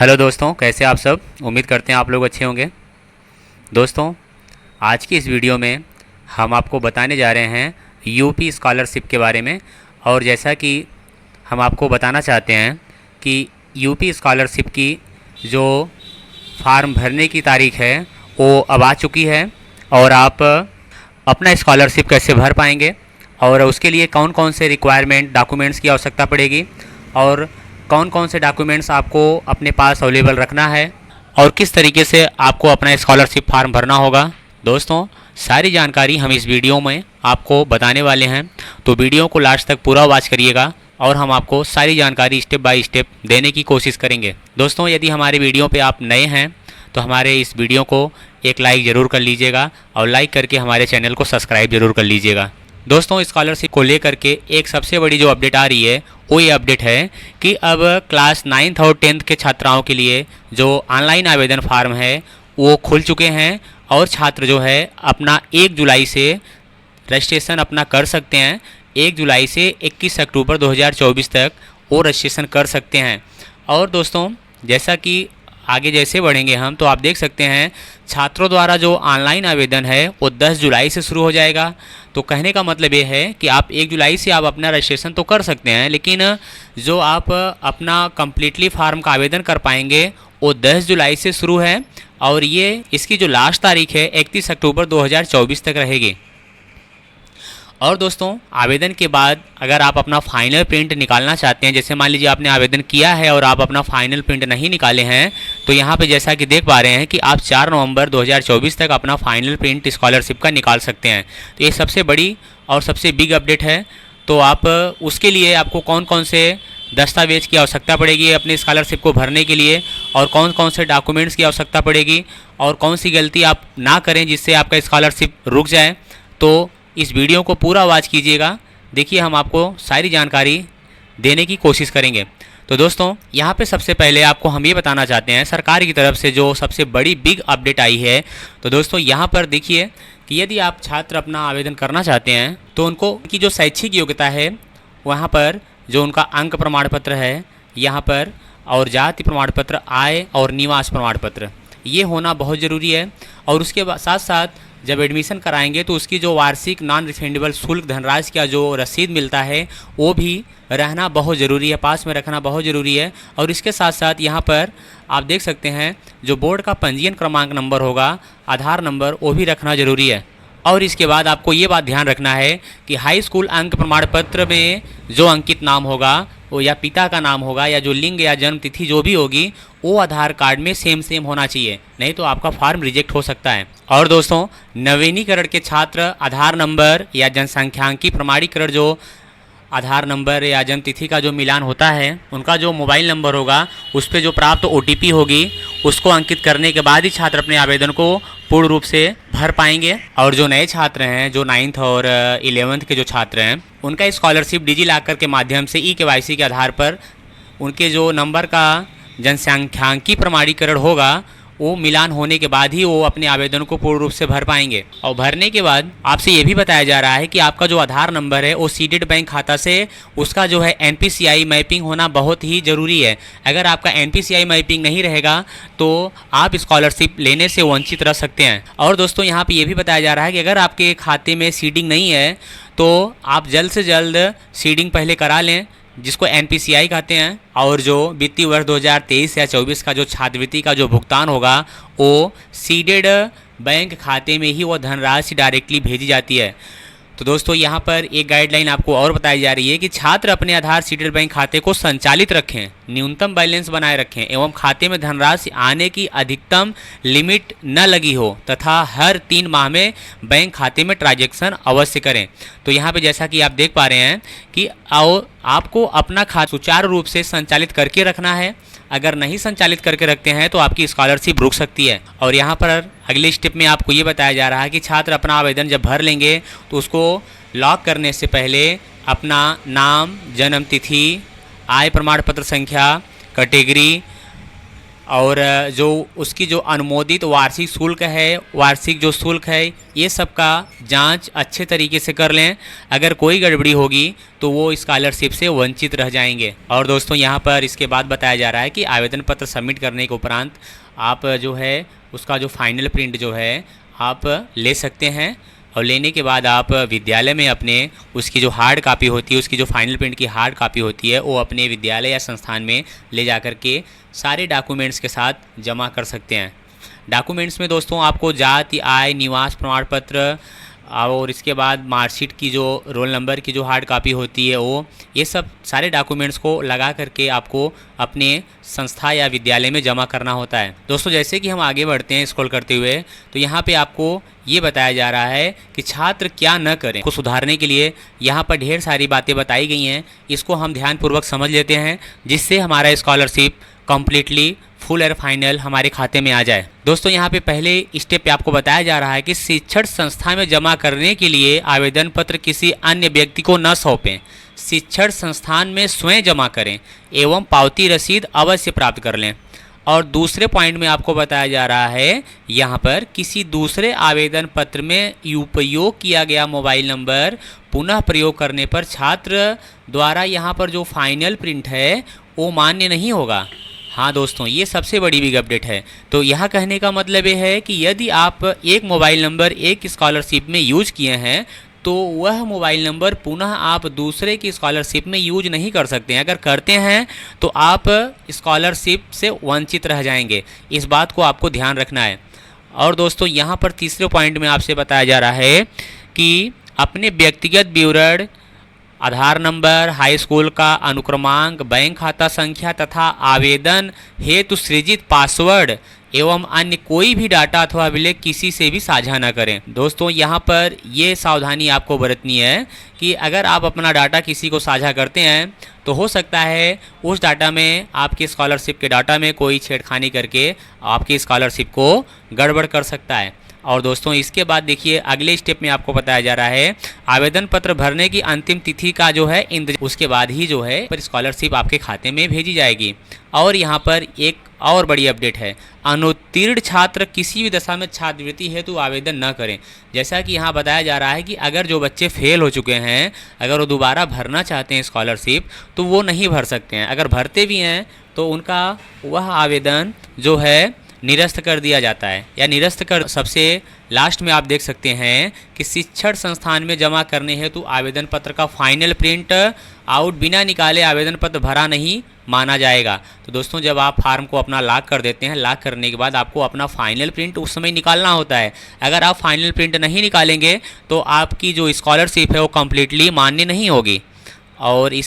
Hello दोस्तों, कैसे आप सब। उम्मीद करते हैं आप लोग अच्छे होंगे। दोस्तों, आज की इस वीडियो में हम आपको बताने जा रहे हैं यूपी स्कॉलरशिप के बारे में। और जैसा कि हम आपको बताना चाहते हैं कि यूपी स्कॉलरशिप की जो फार्म भरने की तारीख है वो अब आ चुकी है। और आप अपना स्कॉलरशिप कैसे भर पाएंगे और उसके लिए कौन कौन से रिक्वायरमेंट डॉक्यूमेंट्स की आवश्यकता पड़ेगी और कौन कौन से डॉक्यूमेंट्स आपको अपने पास अवेलेबल रखना है और किस तरीके से आपको अपना स्कॉलरशिप फार्म भरना होगा। दोस्तों, सारी जानकारी हम इस वीडियो में आपको बताने वाले हैं, तो वीडियो को लास्ट तक पूरा वॉच करिएगा और हम आपको सारी जानकारी स्टेप बाय स्टेप देने की कोशिश करेंगे। दोस्तों, यदि हमारे वीडियो पे आप नए हैं तो हमारे इस वीडियो को एक लाइक ज़रूर कर लीजिएगा और लाइक करके हमारे चैनल को सब्सक्राइब ज़रूर कर लीजिएगा। दोस्तों, स्कॉलरशिप को लेकर के एक सबसे बड़ी जो अपडेट आ रही है वो ये अपडेट है कि अब क्लास 9th और 10th के छात्राओं के लिए जो ऑनलाइन आवेदन फार्म है वो खुल चुके हैं और छात्र जो है अपना 1 जुलाई से रजिस्ट्रेशन अपना कर सकते हैं। 1 जुलाई से 21 अक्टूबर 2024 तक वो रजिस्ट्रेशन कर सकते हैं। और दोस्तों, जैसा कि आगे जैसे बढ़ेंगे हम तो आप देख सकते हैं छात्रों द्वारा जो ऑनलाइन आवेदन है वो 10 जुलाई से शुरू हो जाएगा। तो कहने का मतलब ये है कि आप 1 जुलाई से आप अपना रजिस्ट्रेशन तो कर सकते हैं, लेकिन जो आप अपना कम्प्लीटली फार्म का आवेदन कर पाएंगे वो 10 जुलाई से शुरू है और ये इसकी जो लास्ट तारीख है 31 अक्टूबर 2024 तक रहेगी। और दोस्तों, आवेदन के बाद अगर आप अपना फाइनल प्रिंट निकालना चाहते हैं, जैसे मान लीजिए आपने आवेदन किया है और आप अपना फाइनल प्रिंट नहीं निकाले हैं, तो यहाँ पे जैसा कि देख पा रहे हैं कि आप 4 नवंबर 2024 तक अपना फाइनल प्रिंट स्कॉलरशिप का निकाल सकते हैं। तो ये सबसे बड़ी और सबसे बिग अपडेट है। तो आप उसके लिए आपको कौन कौन से दस्तावेज की आवश्यकता पड़ेगी अपने स्कॉलरशिप को भरने के लिए और कौन कौन से डॉक्यूमेंट्स की आवश्यकता पड़ेगी और कौन सी गलती आप ना करें जिससे आपका स्कॉलरशिप रुक जाए, तो इस वीडियो को पूरा वॉच कीजिएगा। देखिए, हम आपको सारी जानकारी देने की कोशिश करेंगे। तो दोस्तों, यहाँ पे सबसे पहले आपको हम ये बताना चाहते हैं सरकार की तरफ से जो सबसे बड़ी बिग अपडेट आई है। तो दोस्तों, यहाँ पर देखिए कि यदि आप छात्र अपना आवेदन करना चाहते हैं तो उनको उनकी जो शैक्षिक योग्यता है वहाँ पर जो उनका अंक प्रमाण पत्र है यहाँ पर और जाति प्रमाण पत्र, आय और निवास प्रमाण पत्र ये होना बहुत ज़रूरी है। और उसके साथ साथ जब एडमिशन कराएंगे तो उसकी जो वार्षिक नॉन रिफंडेबल शुल्क धनराशि का जो रसीद मिलता है वो भी रहना बहुत ज़रूरी है, पास में रखना बहुत ज़रूरी है। और इसके साथ साथ यहाँ पर आप देख सकते हैं जो बोर्ड का पंजीयन क्रमांक नंबर होगा, आधार नंबर, वो भी रखना ज़रूरी है। और इसके बाद आपको ये बात ध्यान रखना है कि हाई स्कूल अंक प्रमाण पत्र में जो अंकित नाम होगा वो या पिता का नाम होगा या जो लिंग या जन्म तिथि जो भी होगी वो आधार कार्ड में सेम होना चाहिए, नहीं तो आपका फॉर्म रिजेक्ट हो सकता है। और दोस्तों, नवीनीकरण के छात्र आधार नंबर या जनसंख्यांकी प्रमाणीकरण जो आधार नंबर या जन्म तिथि का जो मिलान होता है उनका जो मोबाइल नंबर होगा उस पर जो प्राप्त OTP होगी उसको अंकित करने के बाद ही छात्र अपने आवेदन को पूर्ण रूप से भर पाएंगे। और जो नए छात्र हैं, जो 9th और 11th के जो छात्र हैं, उनका स्कॉलरशिप डिजिलॉकर के माध्यम से eKYC के आधार पर उनके जो नंबर का जनसंख्यांकी प्रमाणीकरण होगा वो मिलान होने के बाद ही वो अपने आवेदन को पूर्ण रूप से भर पाएंगे। और भरने के बाद आपसे ये भी बताया जा रहा है कि आपका जो आधार नंबर है वो सीडेड बैंक खाता से उसका जो है NPCI मैपिंग होना बहुत ही ज़रूरी है। अगर आपका NPCI मैपिंग नहीं रहेगा तो आप स्कॉलरशिप लेने से वंचित रह सकते हैं। और दोस्तों, यहाँ पर यह भी बताया जा रहा है कि अगर आपके खाते में सीडिंग नहीं है तो आप जल्द से जल्द सीडिंग पहले करा लें, जिसको NPCI कहते हैं। और जो वित्तीय वर्ष 2023 या 24 का जो छात्रवृत्ति का जो भुगतान होगा वो सीडेड बैंक खाते में ही वो धनराशि डायरेक्टली भेजी जाती है। तो दोस्तों, यहाँ पर एक गाइडलाइन आपको और बताई जा रही है कि छात्र अपने आधार सीडेड बैंक खाते को संचालित रखें, न्यूनतम बैलेंस बनाए रखें एवं खाते में धनराशि आने की अधिकतम लिमिट न लगी हो तथा हर 3 माह में बैंक खाते में ट्रांजैक्शन अवश्य करें। तो यहाँ पे जैसा कि आप देख पा रहे हैं कि आपको अपना खाता सुचारू रूप से संचालित करके रखना है। अगर नहीं संचालित करके रखते हैं तो आपकी स्कॉलरशिप रुक सकती है। और यहाँ पर अगले स्टेप में आपको ये बताया जा रहा है कि छात्र अपना आवेदन जब भर लेंगे तो उसको लॉक करने से पहले अपना नाम, जन्म तिथि, आय प्रमाण पत्र संख्या, कैटेगरी और जो उसकी जो अनुमोदित वार्षिक शुल्क है, वार्षिक जो शुल्क है, ये सब का जांच अच्छे तरीके से कर लें। अगर कोई गड़बड़ी होगी तो वो स्कॉलरशिप से वंचित रह जाएंगे। और दोस्तों यहाँ पर इसके बाद बताया जा रहा है कि आवेदन पत्र सबमिट करने के उपरांत आप जो है उसका जो फाइनल प्रिंट जो है आप ले सकते हैं, और लेने के बाद आप विद्यालय में अपने उसकी जो हार्ड कापी होती है, उसकी जो फाइनल प्रिंट की हार्ड कापी होती है, वो अपने विद्यालय या संस्थान में ले जा कर के सारे डॉक्यूमेंट्स के साथ जमा कर सकते हैं। डॉक्यूमेंट्स में दोस्तों आपको जाति, आय, निवास प्रमाण पत्र और इसके बाद मार्कशीट की जो रोल नंबर की जो हार्ड कॉपी होती है वो, ये सब सारे डॉक्यूमेंट्स को लगा करके आपको अपने संस्था या विद्यालय में जमा करना होता है। दोस्तों जैसे कि हम आगे बढ़ते हैं स्क्रॉल करते हुए, तो यहाँ पे आपको ये बताया जा रहा है कि छात्र क्या न करें। को सुधारने के लिए यहाँ पर ढेर सारी बातें बताई गई हैं, इसको हम ध्यानपूर्वक समझ लेते हैं जिससे हमारा स्कॉलरशिप कम्प्लीटली फुल और फाइनल हमारे खाते में आ जाए। दोस्तों यहाँ पे पहले स्टेप पे आपको बताया जा रहा है कि शिक्षण संस्था में जमा करने के लिए आवेदन पत्र किसी अन्य व्यक्ति को न सौंपें, शिक्षण संस्थान में स्वयं जमा करें एवं पावती रसीद अवश्य प्राप्त कर लें। और दूसरे पॉइंट में आपको बताया जा रहा है यहाँ पर किसी दूसरे आवेदन पत्र में उपयोग किया गया मोबाइल नंबर पुनः प्रयोग करने पर छात्र द्वारा यहाँ पर जो फाइनल प्रिंट है वो मान्य नहीं होगा। हाँ दोस्तों, ये सबसे बड़ी बिग अपडेट है। तो यहाँ कहने का मतलब ये है कि यदि आप एक मोबाइल नंबर एक स्कॉलरशिप में यूज किए हैं तो वह मोबाइल नंबर पुनः आप दूसरे की स्कॉलरशिप में यूज नहीं कर सकते हैं। अगर करते हैं तो आप स्कॉलरशिप से वंचित रह जाएंगे, इस बात को आपको ध्यान रखना है। और दोस्तों यहाँ पर तीसरे पॉइंट में आपसे बताया जा रहा है कि अपने व्यक्तिगत विवरण, आधार नंबर, हाई स्कूल का अनुक्रमांक, बैंक खाता संख्या तथा आवेदन हेतु सृजित पासवर्ड एवं अन्य कोई भी डाटा अथवा अभिलेख किसी से भी साझा न करें। दोस्तों यहाँ पर ये सावधानी आपको बरतनी है कि अगर आप अपना डाटा किसी को साझा करते हैं तो हो सकता है उस डाटा में, आपके स्कॉलरशिप के डाटा में कोई छेड़खानी करके आपकी स्कॉलरशिप को गड़बड़ कर सकता है। और दोस्तों इसके बाद देखिए अगले स्टेप में आपको बताया जा रहा है आवेदन पत्र भरने की अंतिम तिथि का जो है उसके बाद ही जो है स्कॉलरशिप आपके खाते में भेजी जाएगी। और यहाँ पर एक और बड़ी अपडेट है, अनुत्तीर्ण छात्र किसी भी दशा में छात्रवृत्ति हेतु आवेदन न करें। जैसा कि यहाँ बताया जा रहा है कि अगर जो बच्चे फेल हो चुके हैं, अगर वो दोबारा भरना चाहते हैं स्कॉलरशिप तो वो नहीं भर सकते हैं। अगर भरते भी हैं तो उनका वह आवेदन जो है निरस्त कर दिया जाता है, या निरस्त कर। सबसे लास्ट में आप देख सकते हैं कि शिक्षण संस्थान में जमा करने हेतु आवेदन पत्र का फाइनल प्रिंट आउट बिना निकाले आवेदन पत्र भरा नहीं माना जाएगा। तो दोस्तों जब आप फार्म को अपना लॉक कर देते हैं, लॉक करने के बाद आपको अपना फाइनल प्रिंट उस समय निकालना होता है। अगर आप फाइनल प्रिंट नहीं निकालेंगे तो आपकी जो स्कॉलरशिप है वो कम्प्लीटली मान्य नहीं होगी। और इस